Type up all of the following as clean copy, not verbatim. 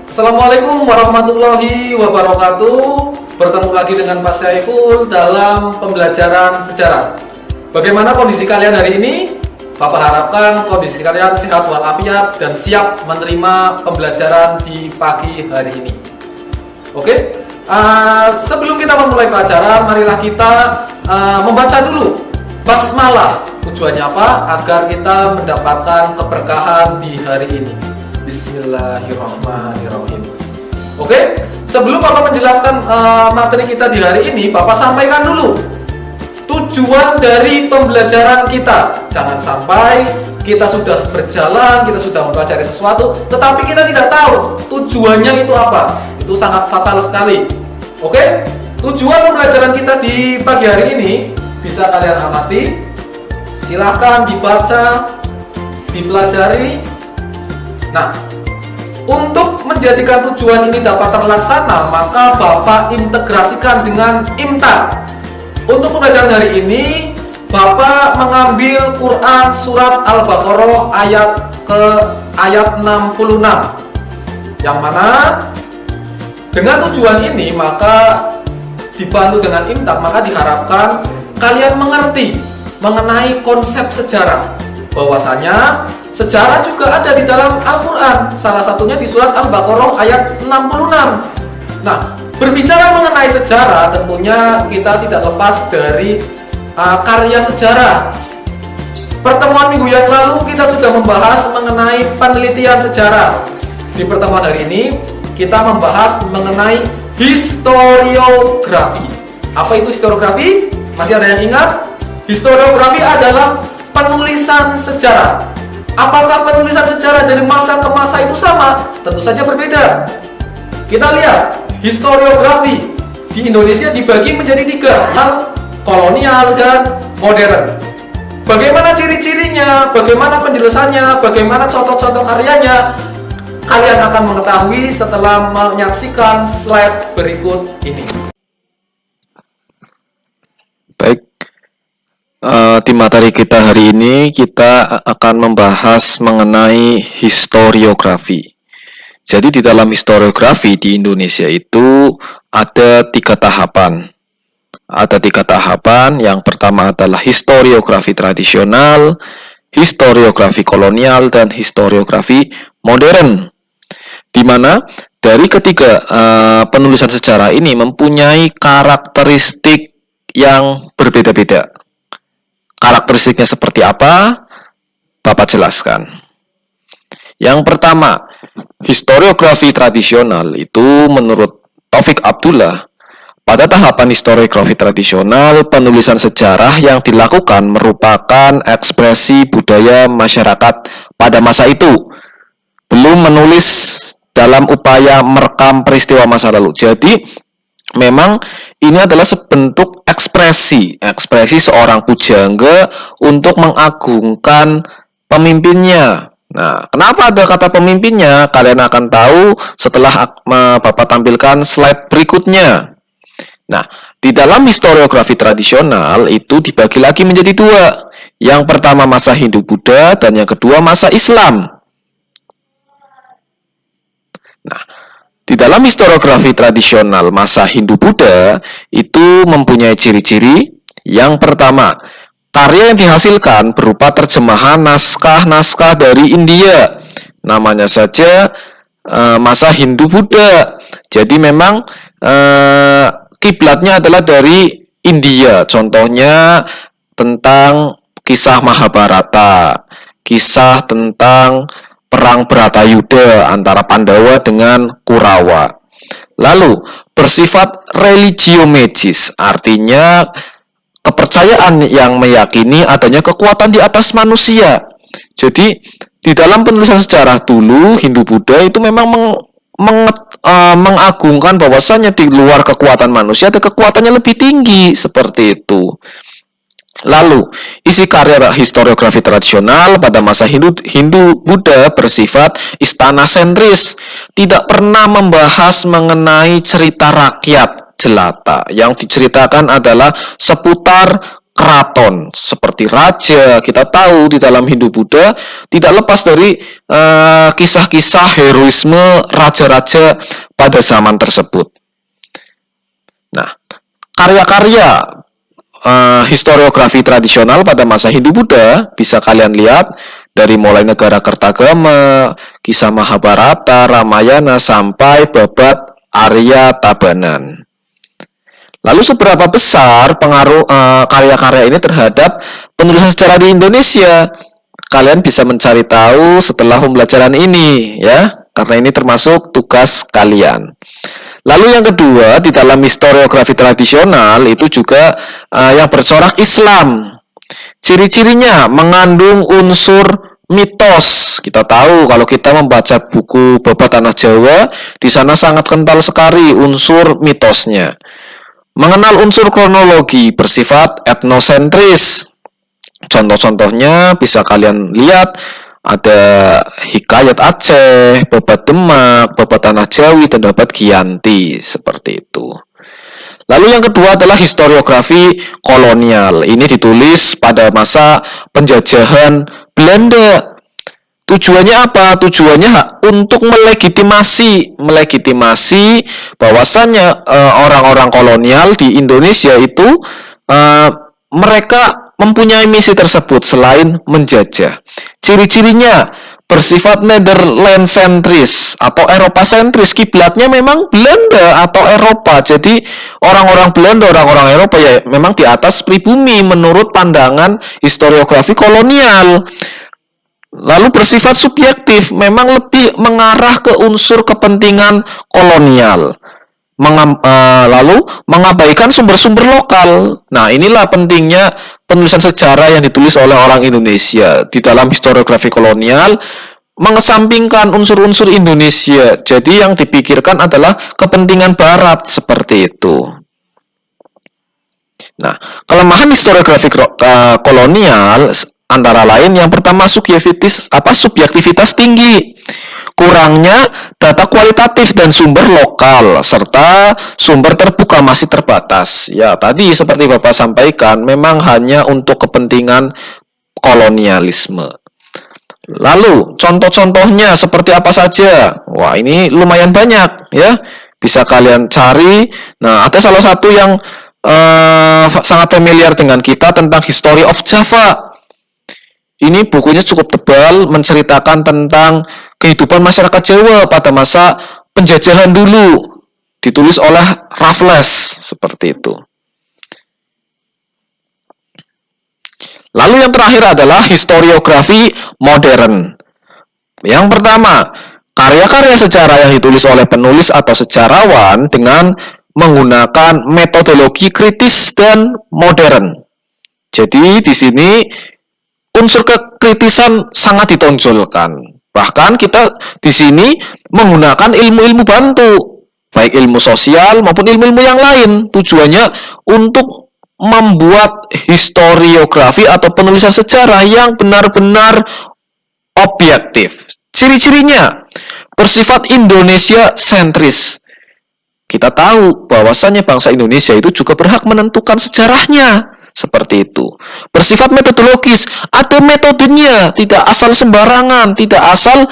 Assalamualaikum warahmatullahi wabarakatuh. Bertemu lagi dengan Pak Syaiful dalam pembelajaran sejarah. Bagaimana kondisi kalian hari ini? Bapak harapkan kondisi kalian sehat walafiat dan siap menerima pembelajaran di pagi hari ini. Oke, sebelum kita memulai pelajaran, marilah kita membaca dulu basmalah. Tujuannya apa? Agar kita mendapatkan keberkahan di hari ini. Bismillahirrahmanirrahim. Oke, sebelum Bapak menjelaskan materi kita di hari ini, Bapak sampaikan dulu tujuan dari pembelajaran kita. Jangan sampai kita sudah berjalan, kita sudah mempelajari sesuatu, tetapi kita tidak tahu tujuannya itu apa. Itu sangat fatal sekali. Oke, tujuan pembelajaran kita di pagi hari ini bisa kalian amati. Silahkan dibaca, dipelajari. Nah, untuk menjadikan tujuan ini dapat terlaksana, maka Bapak integrasikan dengan IMTA. Untuk pembelajaran hari ini, Bapak mengambil Quran surat Al-Baqarah ayat 66. Yang mana dengan tujuan ini, maka dibantu dengan IMTA, maka diharapkan kalian mengerti mengenai konsep sejarah. Bahwasanya sejarah juga ada di dalam Al-Quran, salah satunya di surat Al-Baqarah ayat 66. Nah, berbicara mengenai sejarah, tentunya kita tidak lepas dari karya sejarah. Pertemuan minggu yang lalu kita sudah membahas mengenai penelitian sejarah. Di pertemuan hari ini kita membahas mengenai historiografi. Apa itu historiografi? Masih ada yang ingat? Historiografi adalah penulisan sejarah. Apakah penulisan sejarah dari masa ke masa itu sama? Tentu saja berbeda. Kita lihat, historiografi di Indonesia dibagi menjadi 3, kolonial dan modern. Bagaimana ciri-cirinya, bagaimana penjelasannya, bagaimana contoh-contoh karyanya, kalian akan mengetahui setelah menyaksikan slide berikut ini. Baik, di materi kita hari ini kita akan membahas mengenai historiografi. Jadi di dalam historiografi di Indonesia itu ada 3 tahapan. Ada 3 tahapan. Yang pertama adalah historiografi tradisional, historiografi kolonial, dan historiografi modern. Di mana dari ketiga penulisan sejarah ini mempunyai karakteristik yang berbeda-beda. Karakteristiknya seperti apa? Bapak jelaskan. Yang pertama, historiografi tradisional itu menurut Taufik Abdullah, pada tahapan historiografi tradisional, penulisan sejarah yang dilakukan merupakan ekspresi budaya masyarakat pada masa itu. Belum menulis dalam upaya merekam peristiwa masa lalu. Jadi, memang ini adalah sebentuk ekspresi seorang pujangga untuk mengagungkan pemimpinnya. Nah, kenapa ada kata pemimpinnya? Kalian akan tahu setelah Bapak tampilkan slide berikutnya. Nah, di dalam historiografi tradisional itu dibagi lagi menjadi 2. Yang pertama masa Hindu-Buddha dan yang kedua masa Islam. Nah, di dalam historiografi tradisional masa Hindu-Buddha itu mempunyai ciri-ciri. Yang pertama, karya yang dihasilkan berupa terjemahan naskah-naskah dari India. Namanya saja masa Hindu-Buddha. Jadi memang kiblatnya adalah dari India. Contohnya tentang kisah Mahabharata, kisah tentang perang Bharatayuda antara Pandawa dengan Kurawa. Lalu bersifat religio-magis, artinya kepercayaan yang meyakini adanya kekuatan di atas manusia. Jadi di dalam penulisan sejarah dulu Hindu-Buddha itu memang mengagungkan bahwasannya di luar kekuatan manusia ada kekuatannya lebih tinggi, seperti itu. Lalu, isi karya historiografi tradisional pada masa Hindu-Buddha bersifat istana sentris, tidak pernah membahas mengenai cerita rakyat jelata. Yang diceritakan adalah seputar keraton seperti raja. Kita tahu di dalam Hindu Buddha tidak lepas dari kisah-kisah heroisme raja-raja pada zaman tersebut. Nah, karya-karya historiografi tradisional pada masa Hindu Buddha bisa kalian lihat dari mulai Negara Kertagama, kisah Mahabharata, Ramayana sampai babat Arya Tabanan. Lalu seberapa besar pengaruh karya-karya ini terhadap penulisan sejarah di Indonesia? Kalian bisa mencari tahu setelah pembelajaran ini ya, karena ini termasuk tugas kalian. Lalu yang kedua, di dalam historiografi tradisional itu juga yang bercorak Islam. Ciri-cirinya mengandung unsur mitos. Kita tahu kalau kita membaca buku Babat Tanah Jawa, di sana sangat kental sekali unsur mitosnya. Mengenal unsur kronologi bersifat etnosentris. Contoh-contohnya bisa kalian lihat ada Hikayat Aceh, Babat Demak, Babat Tanah Jawi, dan Babat Giyanti, seperti itu. Lalu yang kedua adalah historiografi kolonial. Ini ditulis pada masa penjajahan Belanda. Tujuannya apa? Tujuannya untuk melegitimasi bahwasannya orang-orang kolonial di Indonesia itu mereka mempunyai misi tersebut selain menjajah. Ciri-cirinya bersifat Netherland sentris atau Eropa sentris. Kiblatnya memang Belanda atau Eropa. Jadi orang-orang Belanda, orang-orang Eropa ya memang di atas pribumi menurut pandangan historiografi kolonial. Lalu bersifat subjektif, memang lebih mengarah ke unsur kepentingan kolonial. Lalu mengabaikan sumber-sumber lokal. Nah, inilah pentingnya penulisan sejarah yang ditulis oleh orang Indonesia di dalam historiografi kolonial, mengesampingkan unsur-unsur Indonesia. Jadi yang dipikirkan adalah kepentingan Barat, seperti itu. Nah, kelemahan historiografi kolonial antara lain yang pertama subjektivitas tinggi, kurangnya data kualitatif dan sumber lokal, serta sumber terbuka masih terbatas. Ya, tadi seperti Bapak sampaikan, memang hanya untuk kepentingan kolonialisme. Lalu, contoh-contohnya seperti apa saja? Wah, ini lumayan banyak ya. Bisa kalian cari. Nah, ada salah satu yang sangat familiar dengan kita tentang History of Java. Ini bukunya cukup tebal, menceritakan tentang kehidupan masyarakat Jawa pada masa penjajahan dulu. Ditulis oleh Raffles, seperti itu. Lalu yang terakhir adalah historiografi modern. Yang pertama, karya-karya sejarah yang ditulis oleh penulis atau sejarawan dengan menggunakan metodologi kritis dan modern. Jadi di sini unsur kekritisan sangat ditonjolkan. Bahkan kita di sini menggunakan ilmu-ilmu bantu, baik ilmu sosial maupun ilmu-ilmu yang lain. Tujuannya untuk membuat historiografi atau penulisan sejarah yang benar-benar objektif. Ciri-cirinya bersifat Indonesia sentris. Kita tahu bahwasannya bangsa Indonesia itu juga berhak menentukan sejarahnya. Seperti itu. Bersifat metodologis, ada metodenya, tidak asal sembarangan, tidak asal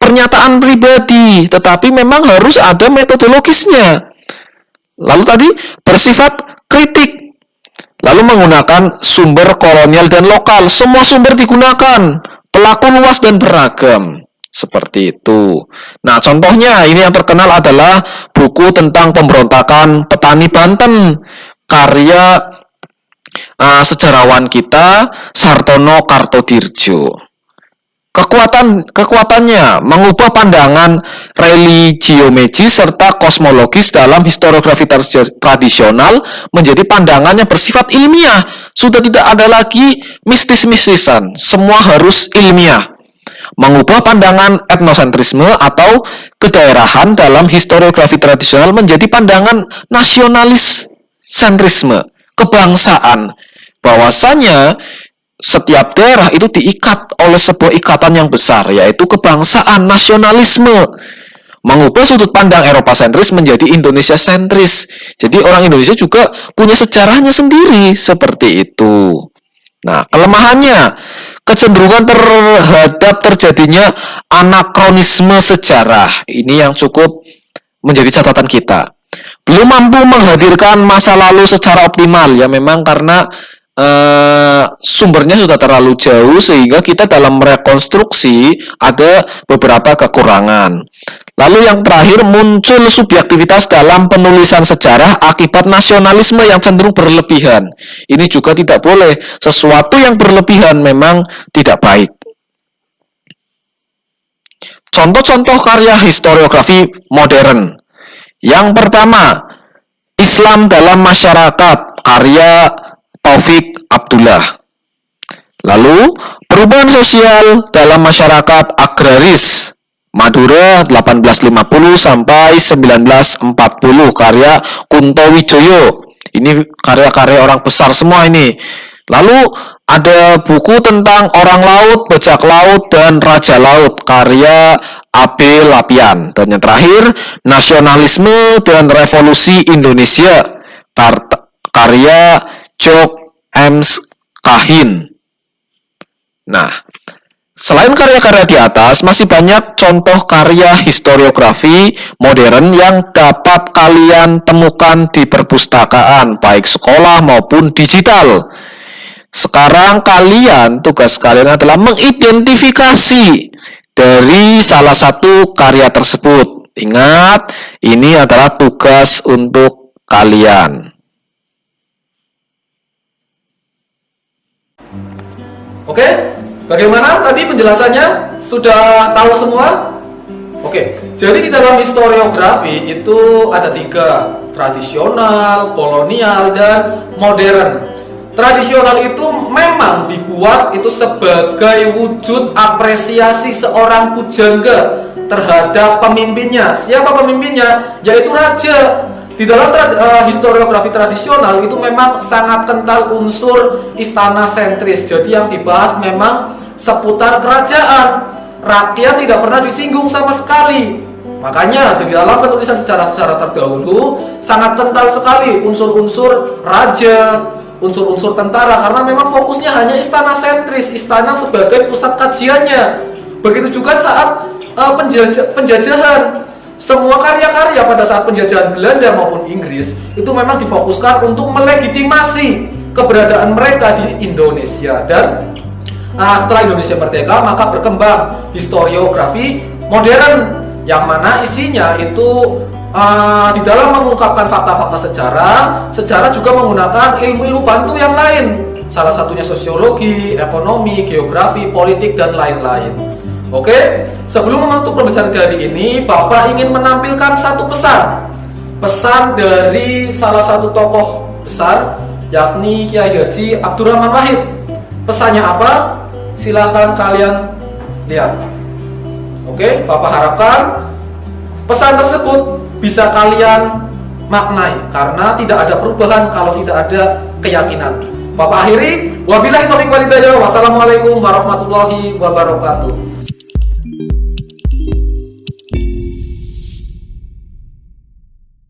pernyataan pribadi, tetapi memang harus ada metodologisnya. Lalu tadi bersifat kritik, lalu menggunakan sumber kolonial dan lokal, semua sumber digunakan, pelaku luas dan beragam. Seperti itu. Nah, contohnya ini yang terkenal adalah buku tentang pemberontakan petani Banten, karya sejarawan kita Sartono Kartodirjo. Kekuatannya mengubah pandangan religiomeji serta kosmologis dalam historiografi tradisional menjadi pandangan yang bersifat ilmiah. Sudah tidak ada lagi mistis-mistisan, semua harus ilmiah. Mengubah pandangan etnosentrisme atau kedaerahan dalam historiografi tradisional menjadi pandangan nasionalis sentrisme, kebangsaan. Bahwasanya setiap daerah itu diikat oleh sebuah ikatan yang besar, yaitu kebangsaan, nasionalisme. mengubah sudut pandang Eropa sentris menjadi Indonesia sentris. Jadi orang Indonesia juga punya sejarahnya sendiri seperti itu. Nah, kelemahannya kecenderungan terhadap terjadinya anakronisme sejarah. Ini yang cukup menjadi catatan kita. Belum mampu menghadirkan masa lalu secara optimal, ya memang karena sumbernya sudah terlalu jauh sehingga kita dalam rekonstruksi ada beberapa kekurangan. Lalu yang terakhir, muncul subjektivitas dalam penulisan sejarah akibat nasionalisme yang cenderung berlebihan. Ini juga tidak boleh. Sesuatu yang berlebihan memang tidak baik. Contoh-contoh karya historiografi modern. Yang pertama, Islam dalam Masyarakat, karya Taufik Abdullah. Lalu, Perubahan Sosial dalam Masyarakat Agraris, Madura 1850 sampai 1940, karya Kunto Wijoyo. Ini karya-karya orang besar semua ini. Lalu ada buku tentang orang laut, bajak laut, dan raja laut, karya A.B. Lapian. Dan yang terakhir, Nasionalisme dan Revolusi Indonesia, karya Jok M. Kahin. Nah, selain karya-karya di atas, masih banyak contoh karya historiografi modern yang dapat kalian temukan di perpustakaan, baik sekolah maupun digital. Sekarang tugas kalian adalah mengidentifikasi dari salah satu karya tersebut. Ingat, ini adalah tugas untuk kalian. Oke, bagaimana tadi penjelasannya? Sudah tahu semua? Oke, jadi di dalam historiografi itu ada 3, tradisional, kolonial, dan modern. Tradisional itu memang dibuat itu sebagai wujud apresiasi seorang pujangga terhadap pemimpinnya. Siapa pemimpinnya? Yaitu raja. Di dalam historiografi tradisional itu memang sangat kental unsur istana sentris. Jadi yang dibahas memang seputar kerajaan. Rakyat tidak pernah disinggung sama sekali. Makanya di dalam penulisan sejarah terdahulu sangat kental sekali unsur-unsur raja, unsur-unsur tentara, karena memang fokusnya hanya istana sentris, istana sebagai pusat kajiannya. Begitu juga saat penjajahan. Semua karya-karya pada saat penjajahan Belanda maupun Inggris itu memang difokuskan untuk melegitimasi keberadaan mereka di Indonesia. Dan setelah Indonesia merdeka, maka berkembang historiografi modern yang mana isinya itu di dalam mengungkapkan fakta-fakta sejarah juga menggunakan ilmu-ilmu bantu yang lain. Salah satunya sosiologi, ekonomi, geografi, politik, dan lain-lain. Oke, sebelum menutup pembicaraan kali ini, Bapak ingin menampilkan satu pesan dari salah satu tokoh besar, yakni Kiai Haji Abdurrahman Wahid. Pesannya apa? Silahkan kalian lihat. Oke, Bapak harapkan pesan tersebut bisa kalian maknai, karena tidak ada perubahan kalau tidak ada keyakinan. Bapak akhiri, wabillahi taufiq wal hidayah. Wassalamualaikum warahmatullahi wabarakatuh.